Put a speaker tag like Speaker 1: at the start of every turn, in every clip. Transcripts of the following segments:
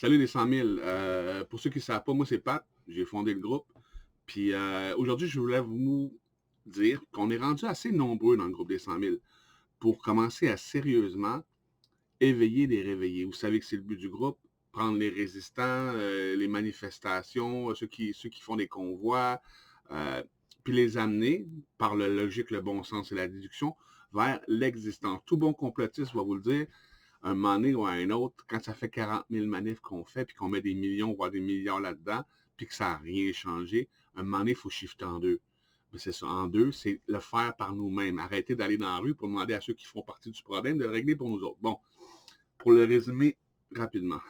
Speaker 1: Salut les 100 000. Pour ceux qui ne savent pas, moi c'est Pat. J'ai fondé le groupe. Puis aujourd'hui, je voulais vous dire qu'on est rendu assez nombreux dans le groupe des 100 000 pour commencer à sérieusement éveiller les réveillés. Vous savez que c'est le but du groupe, prendre les résistants, les manifestations, ceux qui font des convois, euh, puis les amener par la logique, le bon sens et la déduction vers l'existence. Tout bon complotiste va vous le dire, un moment donné ou à un autre, quand ça fait 40 000 manifs qu'on fait, puis qu'on met des millions, voire des milliards là-dedans, puis que ça n'a rien changé, un moment donné, il faut shifter en deux. Mais c'est ça, en deux, c'est le faire par nous-mêmes. Arrêter d'aller dans la rue pour demander à ceux qui font partie du problème de le régler pour nous autres. Bon, pour le résumer rapidement.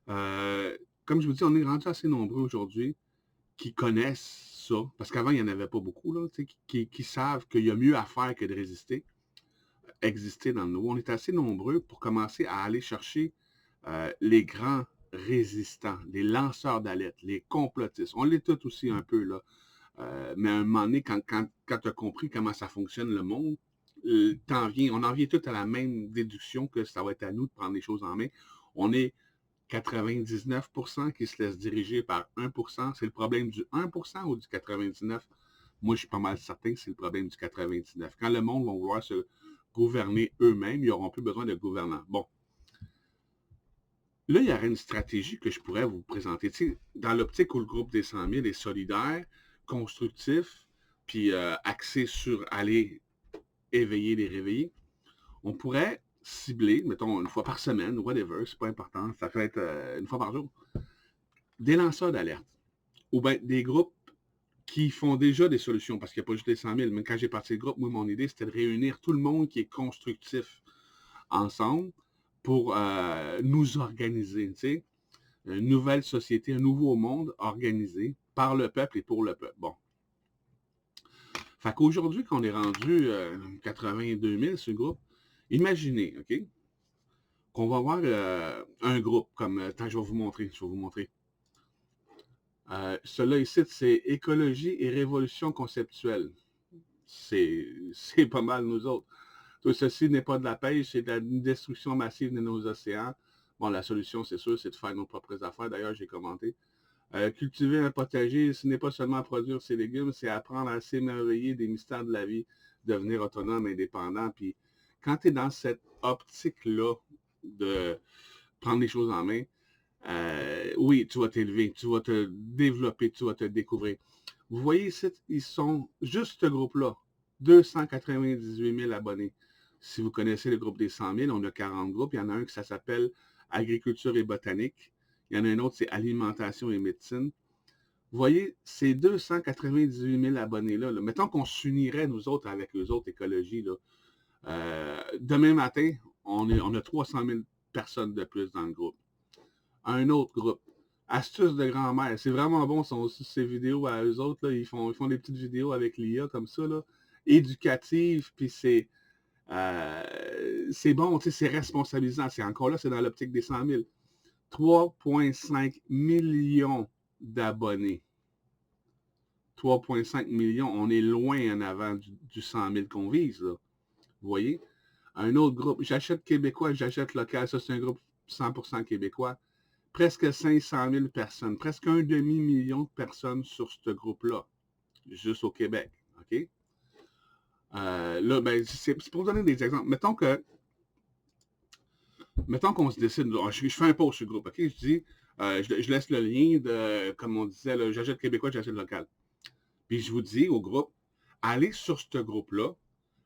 Speaker 1: Comme je vous dis, on est rendu assez nombreux aujourd'hui qui connaissent ça, parce qu'avant, il n'y en avait pas beaucoup, là, qui savent qu'il y a mieux à faire que de résister, exister dans le nouveau. On est assez nombreux pour commencer à aller chercher les grands résistants, les lanceurs d'alerte, les complotistes. On l'est tous aussi un peu, là. Mais à un moment donné, quand tu as compris comment ça fonctionne le monde, on en vient tout à la même déduction que ça va être à nous de prendre les choses en main. On est 99% qui se laisse diriger par 1%. C'est le problème du 1% ou du 99%? Moi, je suis pas mal certain que c'est le problème du 99%. Quand le monde va vouloir se gouverner eux-mêmes, ils n'auront plus besoin de gouvernants. Bon. Là, il y aurait une stratégie que je pourrais vous présenter. Tu sais, dans l'optique où le groupe des 100 000 est solidaire, constructif, puis axé sur aller éveiller les réveillés, on pourrait cibler, mettons, une fois par semaine, whatever, c'est pas important, ça peut être une fois par jour, des lanceurs d'alerte ou bien des groupes qui font déjà des solutions, parce qu'il n'y a pas juste les 100 000, mais quand j'ai parti le groupe, moi, mon idée, c'était de réunir tout le monde qui est constructif ensemble pour nous organiser, tu sais, une nouvelle société, un nouveau monde organisé par le peuple et pour le peuple. Bon. Fait qu'aujourd'hui, qu'on est rendu 82 000 sur le groupe, imaginez, OK, qu'on va avoir un groupe comme, attends, je vais vous montrer. Celui-là ici, c'est écologie et révolution conceptuelle. C'est pas mal nous autres. Tout ceci n'est pas de la pêche, c'est de la destruction massive de nos océans. Bon, la solution, c'est sûr, c'est de faire nos propres affaires. D'ailleurs, j'ai commenté. Cultiver un potager, ce n'est pas seulement produire ses légumes, c'est apprendre à s'émerveiller des mystères de la vie, devenir autonome, indépendant. Puis quand tu es dans cette optique-là de prendre les choses en main, oui, tu vas t'élever, tu vas te développer, tu vas te découvrir. Vous voyez ici, ils sont juste ce groupe-là, 298 000 abonnés. Si vous connaissez le groupe des 100 000, on a 40 groupes. Il y en a un qui ça s'appelle Agriculture et botanique. Il y en a un autre, c'est Alimentation et médecine. Vous voyez, ces 298 000 abonnés-là, mettons qu'on s'unirait, nous autres, avec eux autres, écologie, là, demain matin, on a 300 000 personnes de plus dans le groupe. Un autre groupe, Astuces de grand-mère. C'est vraiment bon, ces vidéos à eux autres, là, ils font des petites vidéos avec l'IA comme ça, là, éducatives, puis c'est bon, tu sais, c'est responsabilisant. C'est encore là, c'est dans l'optique des 100 000. 3,5 millions d'abonnés. 3,5 millions, on est loin en avant du 100 000 qu'on vise, là. Vous voyez? Un autre groupe, j'achète québécois, j'achète local, ça c'est un groupe 100% québécois. Presque 500 000 personnes, presque un demi-million de personnes sur ce groupe-là, juste au Québec. OK? Là, ben, c'est pour donner des exemples. Mettons qu'on se décide, je fais un post sur le groupe, OK? Je dis, je laisse le lien de, comme on disait, j'achète québécois, j'achète local. Puis je vous dis au groupe, allez sur ce groupe-là,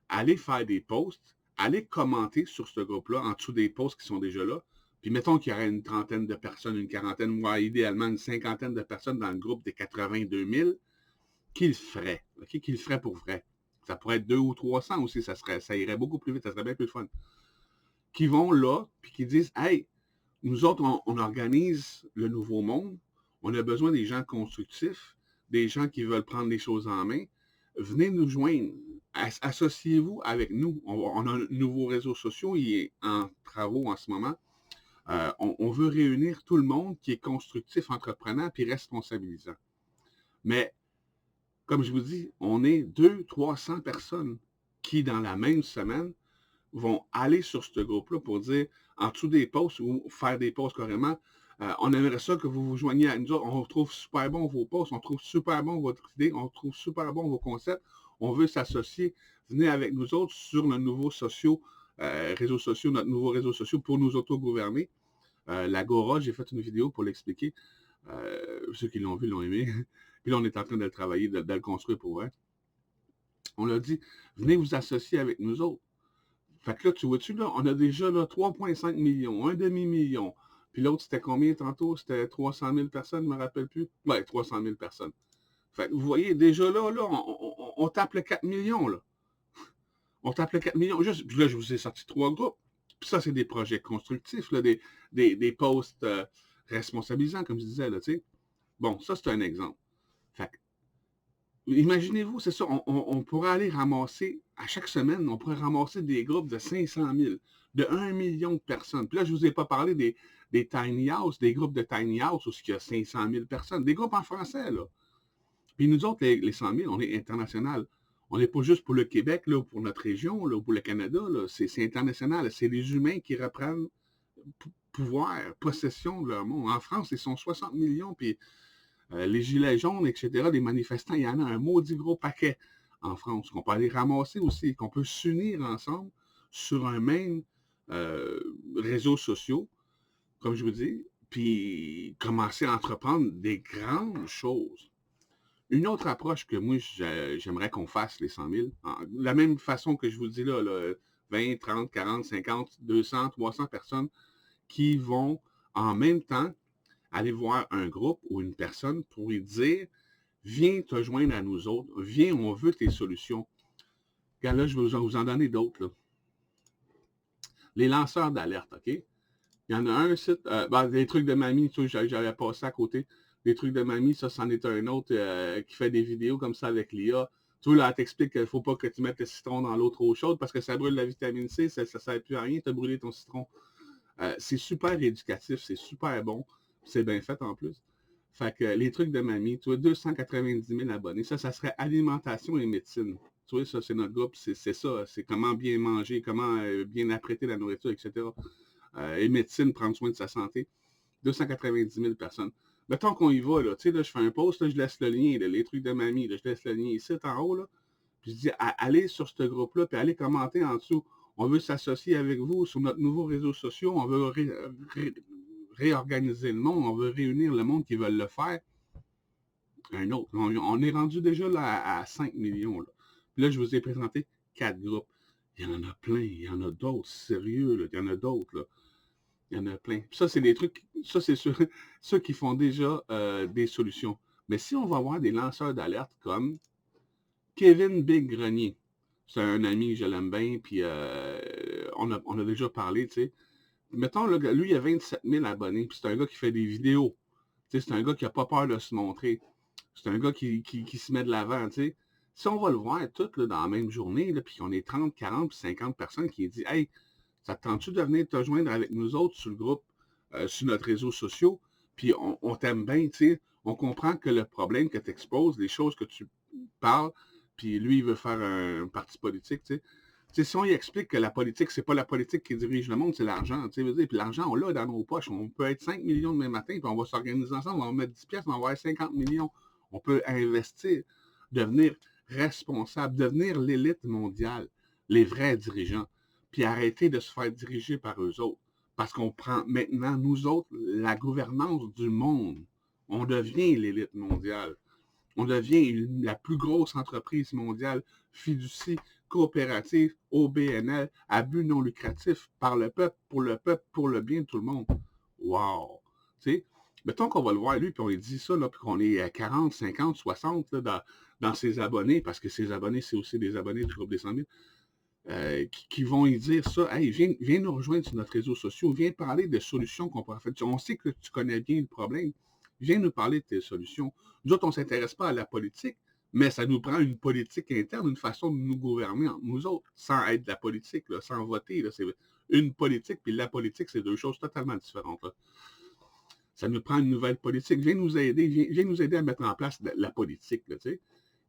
Speaker 1: allez faire des posts, allez commenter sur ce groupe-là, en dessous des posts qui sont déjà là. Puis mettons qu'il y aurait une trentaine de personnes, une quarantaine, voire idéalement une cinquantaine de personnes dans le groupe des 82 000 qui le feraient, OK? Qui le feraient pour vrai. Ça pourrait être 200 ou 300 aussi, ça irait beaucoup plus vite, ça serait bien plus fun. Qui vont là, puis qui disent, hey, nous autres, on organise le nouveau monde, on a besoin des gens constructifs, des gens qui veulent prendre les choses en main. Venez nous joindre, associez-vous avec nous. On a un nouveau réseau social, il est en travaux en ce moment. On veut réunir tout le monde qui est constructif, entreprenant, puis responsabilisant. Mais, comme je vous dis, on est 200-300 personnes qui, dans la même semaine, vont aller sur ce groupe-là pour dire, en dessous des posts ou faire des posts carrément, on aimerait ça que vous vous joigniez à nous autres. On trouve super bon vos posts, on trouve super bon votre idée, on trouve super bon vos concepts. On veut s'associer. Venez avec nous autres sur nos nouveaux réseaux sociaux, notre nouveau réseau social pour nous autogouverner. L'Agora, j'ai fait une vidéo pour l'expliquer. Ceux qui l'ont vu l'ont aimé. Puis là, on est en train de le travailler, de le construire pour vrai. On l'a dit, venez vous associer avec nous autres. Fait que là, tu vois-tu, là, on a déjà 3,5 millions, un demi-million. Puis l'autre, c'était combien tantôt? C'était 300 000 personnes, je ne me rappelle plus. Ouais, 300 000 personnes. Fait que vous voyez, déjà là, on tape le 4 millions, là. On tape le 4 millions. Juste, puis là, je vous ai sorti 3 groupes. Puis ça, c'est des projets constructifs, là, des posts responsabilisants, comme je disais, là, tu sais. Bon, ça, c'est un exemple. Fait que, imaginez-vous, c'est ça, on pourrait aller ramasser, à chaque semaine, on pourrait ramasser des groupes de 500 000, de 1 million de personnes. Puis là, je ne vous ai pas parlé des tiny house, des groupes de tiny house où il y a 500 000 personnes, des groupes en français, là. Puis nous autres, les 100 000, on est international. On n'est pas juste pour le Québec, là, pour notre région, là, ou pour le Canada, là. C'est international. C'est les humains qui reprennent pouvoir, possession de leur monde. En France, ils sont 60 millions, puis les gilets jaunes, etc., les manifestants, il y en a un maudit gros paquet en France qu'on peut aller ramasser aussi, qu'on peut s'unir ensemble sur un même réseau social, comme je vous dis, puis commencer à entreprendre des grandes choses. Une autre approche que moi, j'aimerais qu'on fasse, les 100 000, de la même façon que je vous dis là, 20, 30, 40, 50, 200, 300 personnes qui vont en même temps aller voir un groupe ou une personne pour lui dire, viens te joindre à nous autres, viens, on veut tes solutions. Car là, je vais vous en donner d'autres, là. Les lanceurs d'alerte, OK? Il y en a un site, des trucs de mamie, tu sais, j'avais passé à côté. Des trucs de mamie, ça, c'en est un autre qui fait des vidéos comme ça avec l'IA. Tu vois, là, elle t'explique qu'il ne faut pas que tu mettes le citron dans l'eau trop chaude parce que ça brûle la vitamine C, ça ne sert plus à rien, tu as brûlé ton citron. C'est super éducatif, c'est super bon, c'est bien fait en plus. Fait que les trucs de mamie, tu vois, 290 000 abonnés, ça serait alimentation et médecine. Tu vois, ça, c'est notre groupe, c'est ça, c'est comment bien manger, comment bien apprêter la nourriture, etc. Et médecine, prendre soin de sa santé. 290 000 personnes. Mettons qu'on y va, là, tu sais, là, je fais un post, là, je laisse le lien, là, les trucs de mamie, là, je laisse le lien ici, en haut, là, puis je dis, allez sur ce groupe-là, puis allez commenter en dessous. On veut s'associer avec vous sur notre nouveau réseau social, on veut réorganiser le monde, on veut réunir le monde qui veulent le faire. Un autre. On est rendu déjà là à 5 millions. Là. Puis là, je vous ai présenté 4 groupes. Il y en a plein, il y en a d'autres, sérieux, là, il y en a d'autres. Là. Il y en a plein. Puis ça, c'est des trucs, ça, c'est ceux qui font déjà des solutions. Mais si on va avoir des lanceurs d'alerte comme Kevin Big Grenier, c'est un ami, je l'aime bien, puis on a déjà parlé, tu sais. Mettons, là, lui, il a 27 000 abonnés, puis c'est un gars qui fait des vidéos. Tu sais, c'est un gars qui n'a pas peur de se montrer. C'est un gars qui se met de l'avant, tu sais. Si on va le voir tout là, dans la même journée, là, puis qu'on est 30, 40, puis 50 personnes qui disent « Hey, ça te tente-tu de venir te joindre avec nous autres sur le groupe, sur notre réseau social, puis on t'aime bien, tu sais. On comprend que le problème que tu exposes, les choses que tu parles, puis lui, il veut faire un parti politique, tu sais. Tu sais, si on y explique que la politique, c'est pas la politique qui dirige le monde, c'est l'argent, tu sais. Puis l'argent, on l'a dans nos poches. On peut être 5 millions demain matin, puis on va s'organiser ensemble, on va mettre 10 pièces, on va avoir 50 millions. On peut investir, devenir responsable, devenir l'élite mondiale, les vrais dirigeants, puis arrêter de se faire diriger par eux autres. Parce qu'on prend maintenant, nous autres, la gouvernance du monde. On devient l'élite mondiale. On devient la plus grosse entreprise mondiale, fiducie, coopérative, OBNL, à but non lucratif, par le peuple, pour le bien de tout le monde. Wow! Tu sais, mettons qu'on va le voir, lui, puis on lui dit ça, là, puis qu'on est à 40, 50, 60 là, dans ses abonnés, parce que ses abonnés, c'est aussi des abonnés du groupe des 100 000, qui vont lui dire ça. Hey, viens nous rejoindre sur notre réseau social, viens parler de solutions qu'on pourrait faire. On sait que tu connais bien le problème. Viens nous parler de tes solutions. Nous autres, on ne s'intéresse pas à la politique, mais ça nous prend une politique interne, une façon de nous gouverner entre nous autres, sans être de la politique, là, sans voter. Là, c'est une politique, puis la politique, c'est deux choses totalement différentes. Là. Ça nous prend une nouvelle politique. Viens nous aider, viens nous aider à mettre en place la politique. Là, tu sais.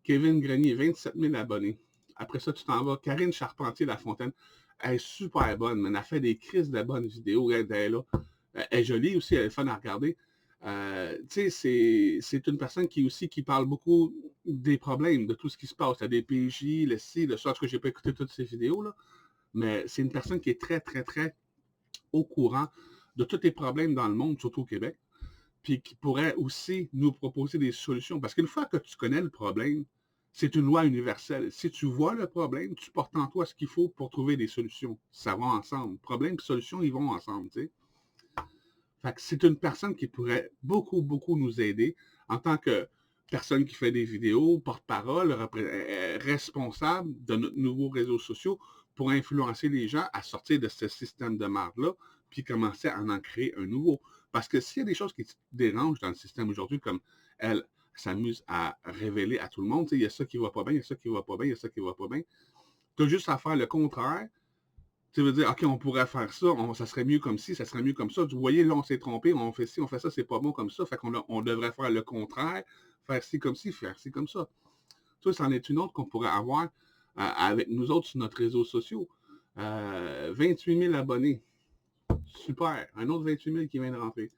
Speaker 1: Kevin Grenier, 27 000 abonnés. Après ça, tu t'en vas. Karine Charpentier-Lafontaine. Elle est super bonne, mais elle fait des crises de bonnes vidéos. Elle est là. Elle est jolie aussi, elle est fun à regarder. Tu sais, c'est une personne qui parle beaucoup des problèmes, de tout ce qui se passe. La DPJ, le ci, le ça. En tout cas, j'ai pas écouté toutes ces vidéos-là, mais c'est une personne qui est très, très, très au courant de tous les problèmes dans le monde, surtout au Québec, puis qui pourrait aussi nous proposer des solutions. Parce qu'une fois que tu connais le problème, c'est une loi universelle. Si tu vois le problème, tu portes en toi ce qu'il faut pour trouver des solutions. Ça va ensemble. Problème et solution, ils vont ensemble, tu sais. Fait que c'est une personne qui pourrait beaucoup, beaucoup nous aider en tant que personne qui fait des vidéos, porte-parole, responsable de nos nouveaux réseaux sociaux pour influencer les gens à sortir de ce système de marde-là, puis commencer à en créer un nouveau. Parce que s'il y a des choses qui te dérangent dans le système aujourd'hui, comme elle s'amuse à révéler à tout le monde, il y a ça qui va pas bien, il y a ça qui va pas bien, il y a ça qui va pas bien, tu as juste à faire le contraire. Tu veux dire, OK, on pourrait faire ça, ça serait mieux comme ci, ça serait mieux comme ça. Vous voyez, là, on s'est trompé, on fait ci, on fait ça, c'est pas bon comme ça. Fait qu'on devrait faire le contraire, faire ci comme ci, faire ci comme ça. Ça, c'en est une autre qu'on pourrait avoir avec nous autres sur notre réseau social. 28 000 abonnés. Super. Un autre 28 000 qui vient de rentrer.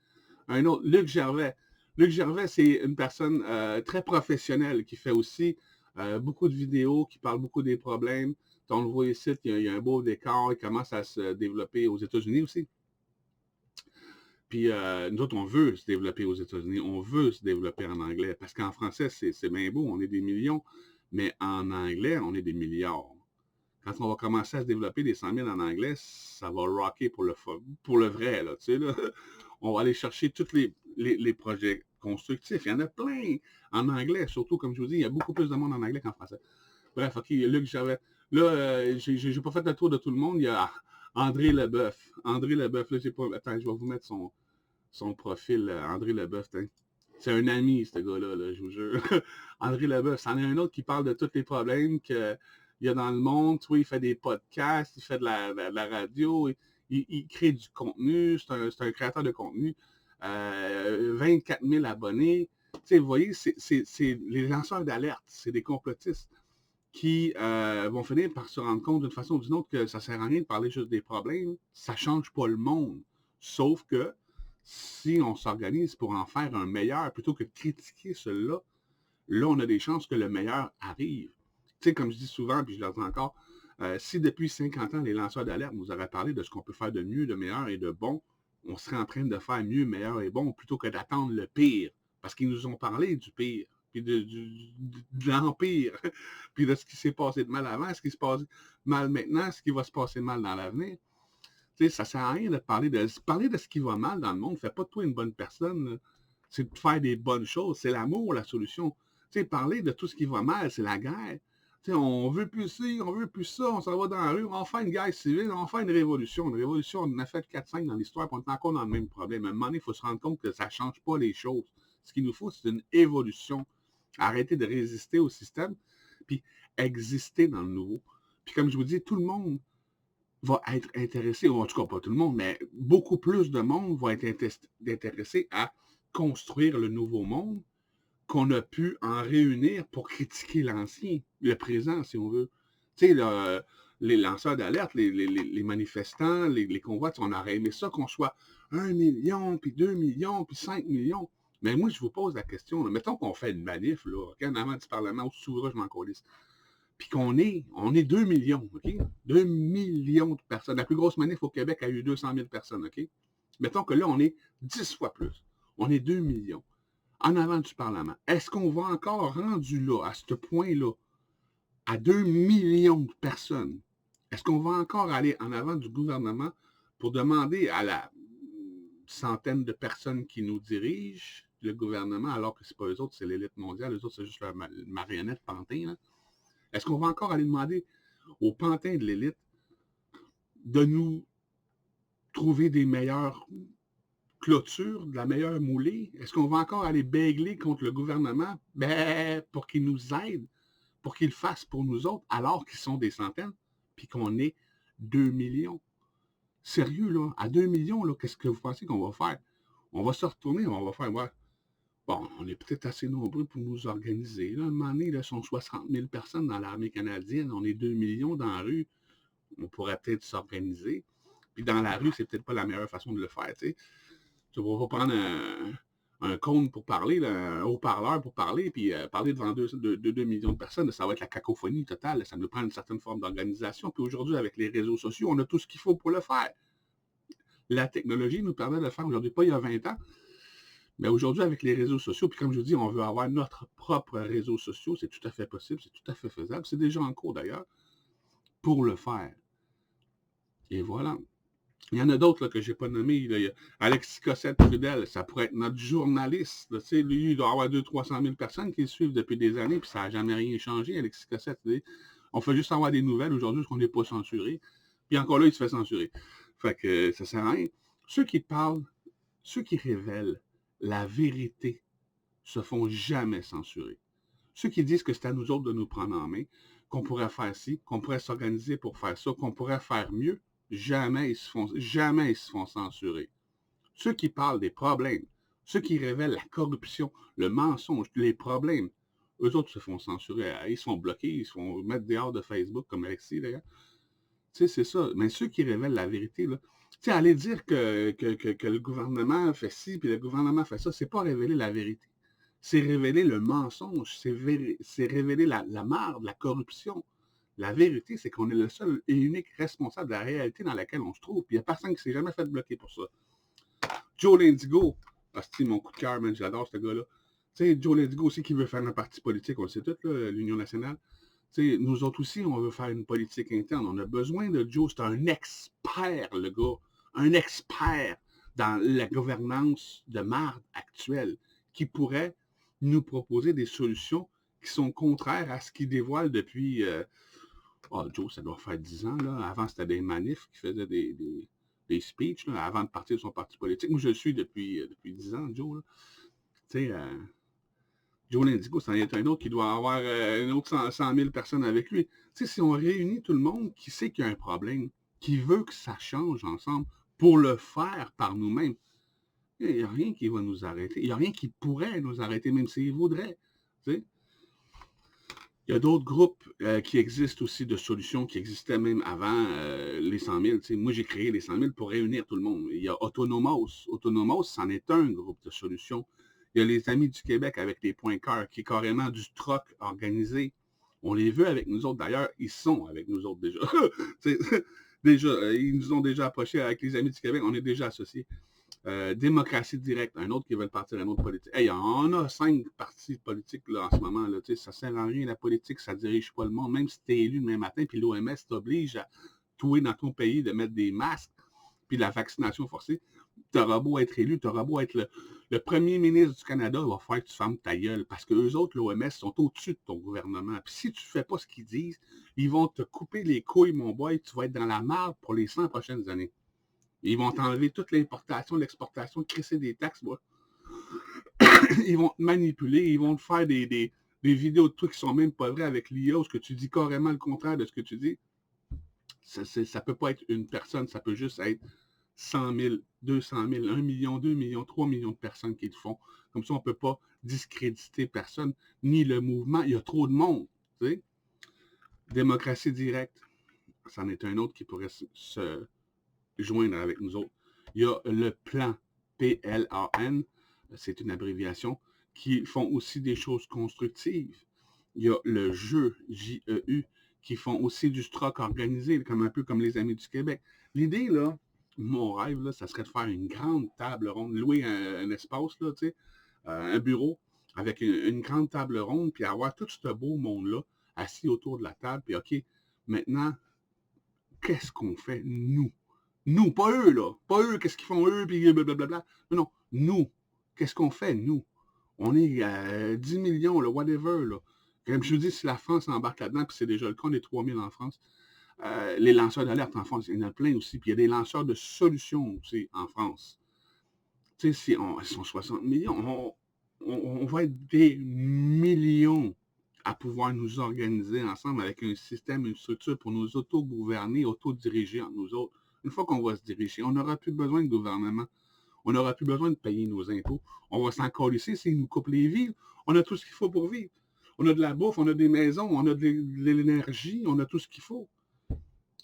Speaker 1: Un autre, Luc Gervais. Luc Gervais, c'est une personne très professionnelle qui fait aussi beaucoup de vidéos, qui parle beaucoup des problèmes. On le voit ici, il y a un beau décor, il commence à se développer aux États-Unis aussi. Puis nous autres, on veut se développer aux États-Unis, on veut se développer en anglais, parce qu'en français, c'est bien beau, on est des millions, mais en anglais, on est des milliards. Quand on va commencer à se développer des 100 000 en anglais, ça va rocker pour le vrai, là, tu sais, là. On va aller chercher tous les projets constructifs. Il y en a plein en anglais, surtout, comme je vous dis, il y a beaucoup plus de monde en anglais qu'en français. Bref, OK, Luc Gervais. Là, j'ai pas fait le tour de tout le monde. Il y a André Leboeuf. André Leboeuf, là, j'ai pas. Attends, je vais vous mettre son profil. André Leboeuf, c'est un ami, ce gars-là, là, je vous jure. André Leboeuf, c'en est un autre qui parle de tous les problèmes qu'il y a dans le monde. Tu vois, il fait des podcasts, il fait de la radio, il crée du contenu. C'est un créateur de contenu. 24 000 abonnés. Tu sais, vous voyez, c'est les lanceurs d'alerte, c'est des complotistes qui vont finir par se rendre compte d'une façon ou d'une autre que ça ne sert à rien de parler juste des problèmes. Ça ne change pas le monde. Sauf que si on s'organise pour en faire un meilleur, plutôt que de critiquer cela, là, on a des chances que le meilleur arrive. Tu sais, comme je dis souvent, puis je le dis encore, si depuis 50 ans, les lanceurs d'alerte nous auraient parlé de ce qu'on peut faire de mieux, de meilleur et de bon, on serait en train de faire mieux, meilleur et bon, plutôt que d'attendre le pire. Parce qu'ils nous ont parlé du pire, puis de l'empire, puis de ce qui s'est passé de mal avant, ce qui se passe mal maintenant, ce qui va se passer mal dans l'avenir. Tu sais, ça ne sert à rien de parler de ce qui va mal dans le monde. Fais pas de toi une bonne personne. C'est de faire des bonnes choses. C'est l'amour, la solution. Tu sais, parler de tout ce qui va mal, c'est la guerre. Tu sais, on veut plus ci, on veut plus ça, on s'en va dans la rue, on va faire une guerre civile, on va faire une révolution. Une révolution, on en a fait 4-5 dans l'histoire, puis on est encore dans le même problème. À un moment donné, il faut se rendre compte que ça ne change pas les choses. Ce qu'il nous faut, c'est une évolution. Arrêter de résister au système, puis exister dans le nouveau. Puis comme je vous dis, tout le monde va être intéressé, ou en tout cas pas tout le monde, mais beaucoup plus de monde va être intéressé à construire le nouveau monde qu'on a pu en réunir pour critiquer l'ancien, le présent, si on veut. Tu sais, les lanceurs d'alerte, les manifestants, les convois, on aurait aimé ça qu'on soit 1 million, puis 2 millions, puis 5 millions. Mais moi, je vous pose la question. Là, mettons qu'on fait une manif, là, okay, en avant du Parlement, ou sous je m'en colisse. Puis on est 2 millions, OK? 2 millions de personnes. La plus grosse manif au Québec a eu 200 000 personnes, OK? Mettons que là, on est 10 fois plus. On est 2 millions en avant du Parlement. Est-ce qu'on va encore rendu là, à ce point-là, à 2 millions de personnes? Est-ce qu'on va encore aller en avant du gouvernement pour demander à la centaine de personnes qui nous dirigent, le gouvernement, alors que ce n'est pas eux autres, c'est l'élite mondiale, eux autres, c'est juste la marionnette pantin, là? Est-ce qu'on va encore aller demander aux pantins de l'élite de nous trouver des meilleures clôtures, de la meilleure moulée? Est-ce qu'on va encore aller bégler contre le gouvernement pour qu'il nous aide, pour qu'il le fasse pour nous autres, alors qu'ils sont des centaines, puis qu'on est 2 millions? Sérieux, là, à 2 millions, là, qu'est-ce que vous pensez qu'on va faire? On va se retourner, on va faire, ouais, bon, on est peut-être assez nombreux pour nous organiser. Là, à un moment donné, là, sont 60 000 personnes dans l'armée canadienne, on est 2 millions dans la rue. On pourrait peut-être s'organiser. Puis dans la rue, c'est peut-être pas la meilleure façon de le faire, tu sais. Tu vas pas prendre un cône pour parler, là, un haut-parleur pour parler, puis parler devant 2 millions de personnes, ça va être la cacophonie totale. Ça nous prend une certaine forme d'organisation. Puis aujourd'hui, avec les réseaux sociaux, on a tout ce qu'il faut pour le faire. La technologie nous permet de le faire aujourd'hui, pas il y a 20 ans, mais aujourd'hui, avec les réseaux sociaux, puis comme je vous dis, on veut avoir notre propre réseau social, c'est tout à fait possible, c'est tout à fait faisable. C'est déjà en cours d'ailleurs, pour le faire. Et voilà. Il y en a d'autres que je n'ai pas nommés. Là. Il y a Alexis Cossette-Trudel, ça pourrait être notre journaliste. Là, lui, il doit avoir 200 000 300 000 personnes qui le suivent depuis des années, puis ça n'a jamais rien changé, Alexis Cossette. On fait juste avoir des nouvelles aujourd'hui parce qu'on n'est pas censuré. Puis encore là, il se fait censurer. Fait que ça sert à rien. Ceux qui parlent, ceux qui révèlent la vérité se font jamais censurer. Ceux qui disent que c'est à nous autres de nous prendre en main, qu'on pourrait faire ci, qu'on pourrait s'organiser pour faire ça, qu'on pourrait faire mieux, jamais ils se font censurer. Ceux qui parlent des problèmes, ceux qui révèlent la corruption, le mensonge, les problèmes, eux autres se font censurer. Ils sont bloqués, ils se font mettre dehors de Facebook, comme Alexis d'ailleurs. Tu sais, c'est ça. Mais ceux qui révèlent la vérité, là, tu sais, aller dire que le gouvernement fait ci, puis le gouvernement fait ça, c'est pas révéler la vérité. C'est révéler le mensonge, c'est révéler la marde, la corruption. La vérité, c'est qu'on est le seul et unique responsable de la réalité dans laquelle on se trouve. Puis il n'y a personne qui s'est jamais fait bloquer pour ça. Joe Lindigo, c'est mon coup de cœur, man, j'adore ce gars-là. Tu sais, Joe Lindigo aussi qui veut faire un parti politique, on le sait tout, l'Union nationale. Tu sais, nous autres aussi, on veut faire une politique interne. On a besoin de Joe, c'est un expert, le gars. Un expert dans la gouvernance de marde actuelle qui pourrait nous proposer des solutions qui sont contraires à ce qu'il dévoile depuis... Joe, ça doit faire 10 ans. Là. Avant, c'était des manifs qui faisaient des speeches là, avant de partir de son parti politique. Moi, je le suis depuis 10 ans, Joe. Là. Tu sais, Joe Lindigo, c'en est un autre qui doit avoir une autre 100 000 personnes avec lui. Tu sais, si on réunit tout le monde qui sait qu'il y a un problème, qui veut que ça change ensemble, pour le faire par nous-mêmes, il n'y a rien qui va nous arrêter. Il n'y a rien qui pourrait nous arrêter, même s'il voudrait. Tu sais. Il y a d'autres groupes qui existent aussi de solutions qui existaient même avant les 100 000. T'sais, moi, j'ai créé les 100 000 pour réunir tout le monde. Il y a Autonomos. Autonomos, c'en est un groupe de solutions. Il y a les Amis du Québec avec les points cœur, qui est carrément du troc organisé. On les veut avec nous autres. D'ailleurs, ils sont avec nous autres déjà. Déjà, ils nous ont déjà approchés avec les Amis du Québec. On est déjà associés. Démocratie directe, un autre qui veut partir à un autre politique. Hey, on a 5 partis politiques là, en ce moment. Là, ça ne sert à rien, la politique, ça ne dirige pas le monde. Même si tu es élu demain matin, puis l'OMS t'oblige à touer dans ton pays de mettre des masques, puis la vaccination forcée, tu auras beau être élu, tu auras beau être le premier ministre du Canada, il va falloir que tu fermes ta gueule, parce qu'eux autres, l'OMS, sont au-dessus de ton gouvernement. Puis si tu ne fais pas ce qu'ils disent, ils vont te couper les couilles, mon boy, tu vas être dans la marde pour les 100 prochaines années. Ils vont t'enlever toute l'importation, l'exportation, crisser des taxes, moi. Ils vont te manipuler, ils vont te faire des vidéos de trucs qui sont même pas vrais avec l'IA, où ce que tu dis carrément le contraire de ce que tu dis. Ça ne peut pas être une personne, ça peut juste être 100 000, 200 000, 1 million, 2 millions, 3 millions de personnes qui le font. Comme ça, on ne peut pas discréditer personne, ni le mouvement. Il y a trop de monde. Tu sais? Démocratie directe, c'en est un autre qui pourrait se joindre avec nous autres. Il y a le plan, PLAN, c'est une abréviation, qui font aussi des choses constructives. Il y a le jeu, JEU, qui font aussi du stock organisé, comme un peu comme les Amis du Québec. L'idée, là, mon rêve, là, ça serait de faire une grande table ronde, louer un espace, là, tu sais, un bureau, avec une grande table ronde, puis avoir tout ce beau monde-là assis autour de la table, puis OK, maintenant, qu'est-ce qu'on fait, nous? Nous, pas eux, là. Pas eux, qu'est-ce qu'ils font eux, puis blablabla. Non, nous, qu'est-ce qu'on fait, nous? On est à 10 millions, là, whatever, là. Comme je vous dis, si la France embarque là-dedans, puis c'est déjà le cas, on est 3 000 en France, les lanceurs d'alerte en France, il y en a plein aussi, puis il y a des lanceurs de solutions aussi en France. Tu sais, si ils sont 60 millions, on va être des millions à pouvoir nous organiser ensemble avec un système, une structure pour nous auto-gouverner, auto-diriger entre nous autres. Une fois qu'on va se diriger, on n'aura plus besoin de gouvernement. On n'aura plus besoin de payer nos impôts. On va s'en colisser s'ils nous coupent les vies. On a tout ce qu'il faut pour vivre. On a de la bouffe, on a des maisons, on a de l'énergie, on a tout ce qu'il faut.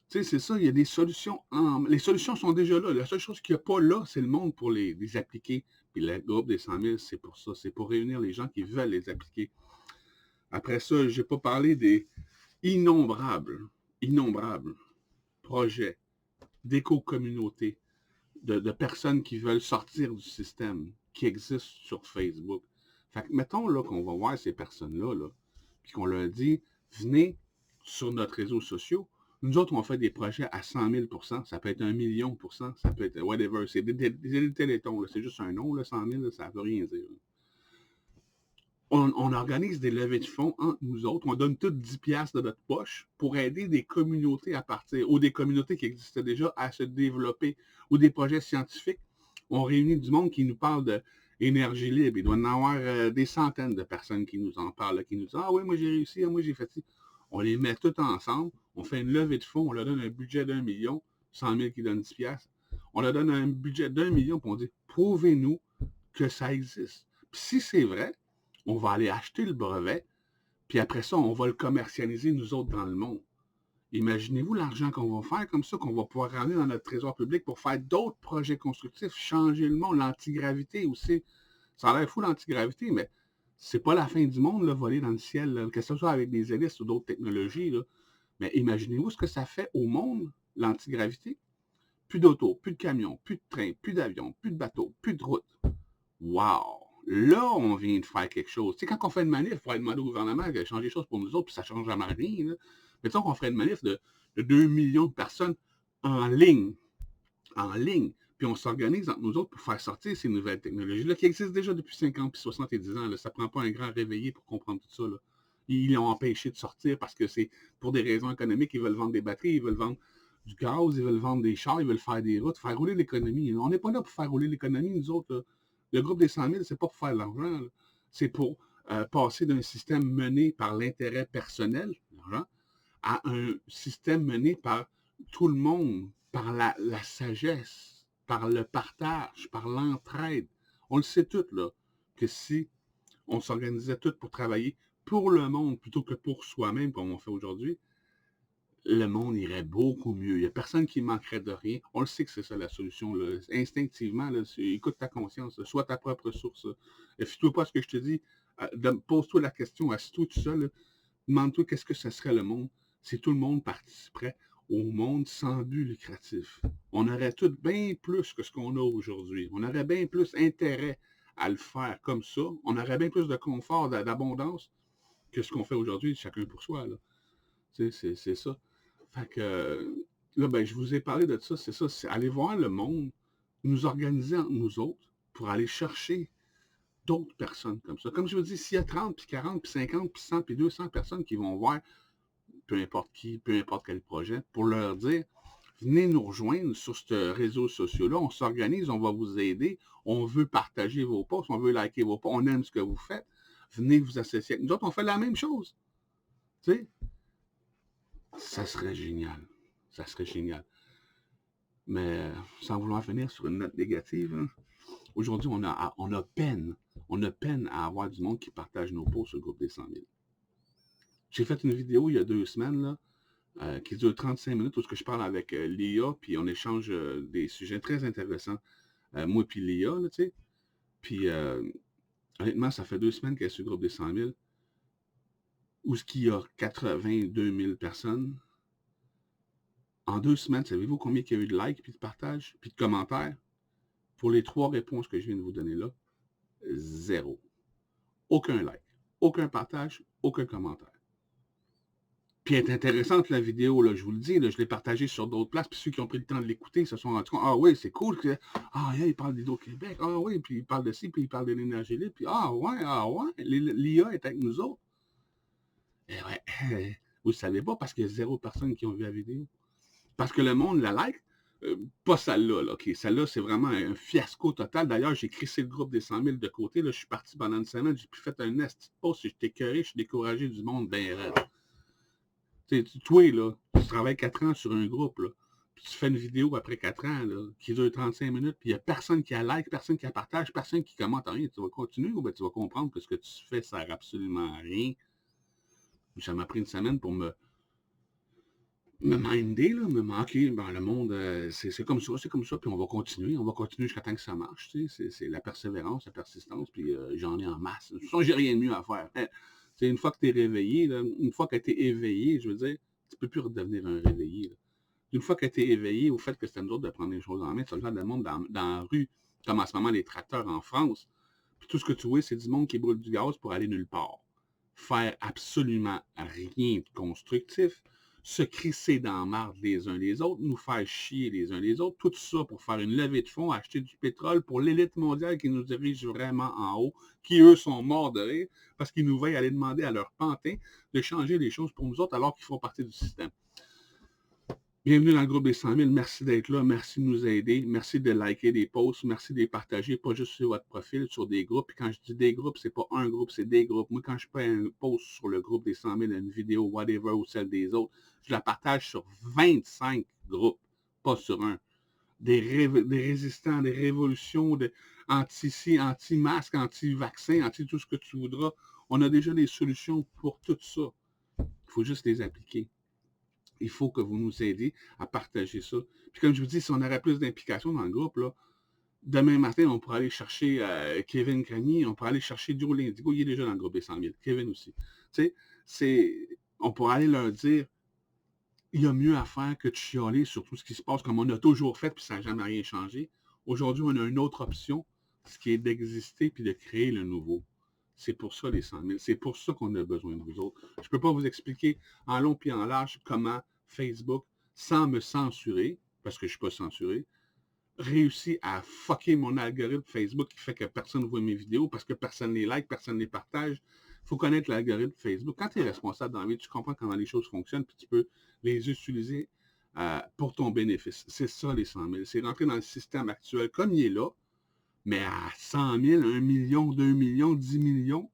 Speaker 1: Tu sais, c'est ça, il y a des solutions. Les solutions sont déjà là. La seule chose qu'il n'y a pas là, c'est le monde pour les appliquer. Puis le groupe des 100 000, c'est pour ça. C'est pour réunir les gens qui veulent les appliquer. Après ça, je n'ai pas parlé des innombrables projets d'éco-communautés, de personnes qui veulent sortir du système, qui existent sur Facebook. Fait que mettons là, qu'on va voir ces personnes-là, là, puis qu'on leur dit, venez sur notre réseau social. Nous autres, on fait des projets à 100 000 ça peut être 1 million %, ça peut être whatever. C'est des télétons, c'est juste un nom, là, 100 000, là, ça ne veut rien dire. On organise des levées de fonds entre nous autres. On donne toutes 10 piastres de notre poche pour aider des communautés à partir, ou des communautés qui existaient déjà à se développer, ou des projets scientifiques. On réunit du monde qui nous parle d'énergie libre. Il doit y en avoir des centaines de personnes qui nous en parlent, qui nous disent « Ah oui, moi j'ai réussi, moi j'ai fait ci. » On les met tous ensemble, on fait une levée de fonds, on leur donne un budget d'1 million, 100 000 qui donnent 10 piastres. On leur donne un budget d'1 million, puis on dit « Prouvez-nous que ça existe. » Puis si c'est vrai, on va aller acheter le brevet, puis après ça, on va le commercialiser, nous autres, dans le monde. Imaginez-vous l'argent qu'on va faire comme ça, qu'on va pouvoir ramener dans notre trésor public pour faire d'autres projets constructifs, changer le monde, l'antigravité aussi. Ça a l'air fou, l'antigravité, mais c'est pas la fin du monde, là, voler dans le ciel, là, que ce soit avec des hélices ou d'autres technologies. Là. Mais imaginez-vous ce que ça fait au monde, l'antigravité. Plus d'auto, plus de camions, plus de trains, plus d'avions, plus de bateaux, plus de routes. Wow! Là, on vient de faire quelque chose. Tu sais, quand on fait une manif, il faudrait demander au gouvernement de changer les choses pour nous autres, puis ça ne change jamais rien. Là. Mais disons qu'on ferait une manif de 2 millions de personnes en ligne, puis on s'organise entre nous autres pour faire sortir ces nouvelles technologies-là qui existent déjà depuis 50 puis 70 ans. Là. Ça ne prend pas un grand réveillé pour comprendre tout ça. Là. Ils l'ont empêché de sortir parce que c'est pour des raisons économiques. Ils veulent vendre des batteries, ils veulent vendre du gaz, ils veulent vendre des chars, ils veulent faire des routes, faire rouler l'économie. On n'est pas là pour faire rouler l'économie, nous autres. Là. Le groupe des 100 000, c'est pas pour faire de l'argent. C'est pour passer d'un système mené par l'intérêt personnel, l'argent, à un système mené par tout le monde, par la sagesse, par le partage, par l'entraide. On le sait tout, là, que si on s'organisait tous pour travailler pour le monde plutôt que pour soi-même, comme on fait aujourd'hui, le monde irait beaucoup mieux. Il n'y a personne qui manquerait de rien. On le sait que c'est ça la solution. Là. Instinctivement, là, écoute ta conscience, là, sois ta propre source. Fie-toi pas à ce que je te dis. Pose-toi la question, assis-toi tout seul. Demande-toi qu'est-ce que ce serait le monde si tout le monde participerait au monde sans but lucratif. On aurait tout bien plus que ce qu'on a aujourd'hui. On aurait bien plus intérêt à le faire comme ça. On aurait bien plus de confort, d'abondance que ce qu'on fait aujourd'hui, chacun pour soi. Là. C'est ça. Fait que là, ben, je vous ai parlé de ça, c'est ça, c'est aller voir le monde, nous organiser entre nous autres pour aller chercher d'autres personnes comme ça. Comme je vous dis, s'il y a 30, puis 40, puis 50, puis 100, puis 200 personnes qui vont voir peu importe qui, peu importe quel projet, pour leur dire, venez nous rejoindre sur ce réseau social-là, on s'organise, on va vous aider, on veut partager vos posts, on veut liker vos posts, on aime ce que vous faites, venez vous associer avec nous autres, on fait la même chose. Tu sais, ça serait génial. Ça serait génial. Mais sans vouloir finir sur une note négative, hein, aujourd'hui, on a peine à avoir du monde qui partage nos posts sur le groupe des 100 000. J'ai fait une vidéo il y a 2 semaines là, qui dure 35 minutes où je parle avec Léa, puis on échange des sujets très intéressants. Moi puis Léa, là, tu sais. Puis honnêtement, ça fait 2 semaines qu'elle est sur le groupe des 100 000, où il y a 82 000 personnes. En 2 semaines, savez-vous combien il y a eu de likes, puis de partages, puis de commentaires? Pour les 3 réponses que je viens de vous donner là, 0. Aucun like, aucun partage, aucun commentaire. Puis elle est intéressante la vidéo, là, je vous le dis, là, je l'ai partagée sur d'autres places, puis ceux qui ont pris le temps de l'écouter se sont rendus compte, ah oui, c'est cool, ah yeah, il parle d'Hydro-Québec, ah oui, puis il parle de ci, puis il parle de l'énergie libre, puis ah ouais, l'IA est avec nous autres. Et ouais, vous ne savez pas parce qu'il y a 0 personne qui ont vu la vidéo. Parce que le monde la like, pas celle-là, là, OK? Celle-là, c'est vraiment un fiasco total. D'ailleurs, j'ai crissé le groupe des 100 000 de côté. Là, je suis parti pendant une semaine. J'ai fait un nest post. J'étais écœuré. Je suis découragé du monde bien raide. Toi, là, tu travailles 4 ans sur un groupe, là, puis tu fais une vidéo après 4 ans là, qui dure 35 minutes, puis il n'y a personne qui a like, personne qui a partage, personne qui commente rien. Tu vas continuer ou bien tu vas comprendre que ce que tu fais ne sert absolument à rien. Ça m'a pris une semaine pour me me minder, là, OK, ben, le monde, c'est comme ça, puis on va continuer jusqu'à temps que ça marche, tu sais, c'est la persévérance, la persistance, puis j'en ai en masse. De toute façon, j'ai rien de mieux à faire. C'est une fois que tu es réveillé, là, une fois que tu es éveillé, je veux dire, tu peux plus redevenir un réveillé, là. Une fois que tu es éveillé au fait que c'est à nous autres de prendre les choses en main, tu regardes le monde dans la rue, comme en ce moment les tracteurs en France, puis tout ce que tu vois, c'est du monde qui brûle du gaz pour aller nulle part. Faire absolument rien de constructif, se crisser dans la marde les uns les autres, nous faire chier les uns les autres, tout ça pour faire une levée de fonds, acheter du pétrole pour l'élite mondiale qui nous dirige vraiment en haut, qui eux sont morts de rire parce qu'ils nous veillent aller demander à leur pantin de changer les choses pour nous autres alors qu'ils font partie du système. Bienvenue dans le groupe des 100 000. Merci d'être là. Merci de nous aider. Merci de liker des posts. Merci de les partager, pas juste sur votre profil, sur des groupes. Puis quand je dis des groupes, c'est pas un groupe, c'est des groupes. Moi, quand je fais un post sur le groupe des 100 000, une vidéo, whatever, ou celle des autres, je la partage sur 25 groupes, pas sur un. Des résistants, des révolutions, anti-ci, anti-masque, anti-vaccin, anti-tout ce que tu voudras. On a déjà des solutions pour tout ça. Il faut juste les appliquer. Il faut que vous nous aidiez à partager ça. Puis comme je vous dis, si on aurait plus d'implication dans le groupe, là, demain matin, on pourrait aller chercher Kevin Cragny, on pourrait aller chercher Joe Lindigo, il est déjà dans le groupe des 100 000, Kevin aussi. Tu sais, on pourrait aller leur dire, il y a mieux à faire que de chialer sur tout ce qui se passe comme on a toujours fait, puis ça n'a jamais rien changé. Aujourd'hui, on a une autre option, ce qui est d'exister puis de créer le nouveau. C'est pour ça les 100 000. C'est pour ça qu'on a besoin de vous autres. Je ne peux pas vous expliquer en long puis en large comment Facebook, sans me censurer, parce que je ne suis pas censuré, réussit à fucker mon algorithme Facebook qui fait que personne ne voit mes vidéos parce que personne ne les like, personne ne les partage. Il faut connaître l'algorithme Facebook. Quand tu es responsable dans la vie, tu comprends comment les choses fonctionnent puis tu peux les utiliser pour ton bénéfice. C'est ça les 100 000. C'est rentrer dans le système actuel comme il est là, mais à 100 000, 1 million, 2 millions, 10 millions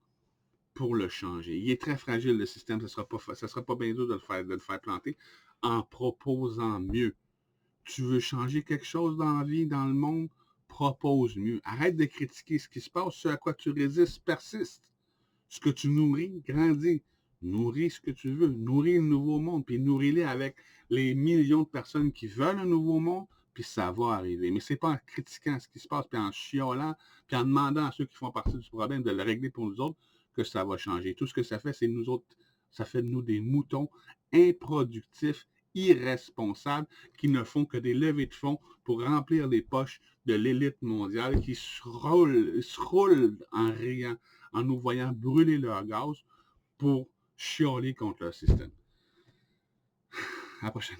Speaker 1: pour le changer. Il est très fragile le système, ça ne sera pas bien dur de le faire planter en proposant mieux. Tu veux changer quelque chose dans la vie, dans le monde, propose mieux. Arrête de critiquer ce qui se passe, ce à quoi tu résistes persiste. Ce que tu nourris grandit. Nourris ce que tu veux. Nourris le nouveau monde, puis nourris-les avec les millions de personnes qui veulent un nouveau monde, puis ça va arriver. Mais c'est pas en critiquant ce qui se passe, puis en chiolant, puis en demandant à ceux qui font partie du problème de le régler pour nous autres, que ça va changer. Tout ce que ça fait, c'est nous autres, ça fait de nous des moutons improductifs, irresponsables, qui ne font que des levées de fonds pour remplir les poches de l'élite mondiale qui se roule en riant, en nous voyant brûler leur gaz pour chialer contre leur système. À la prochaine.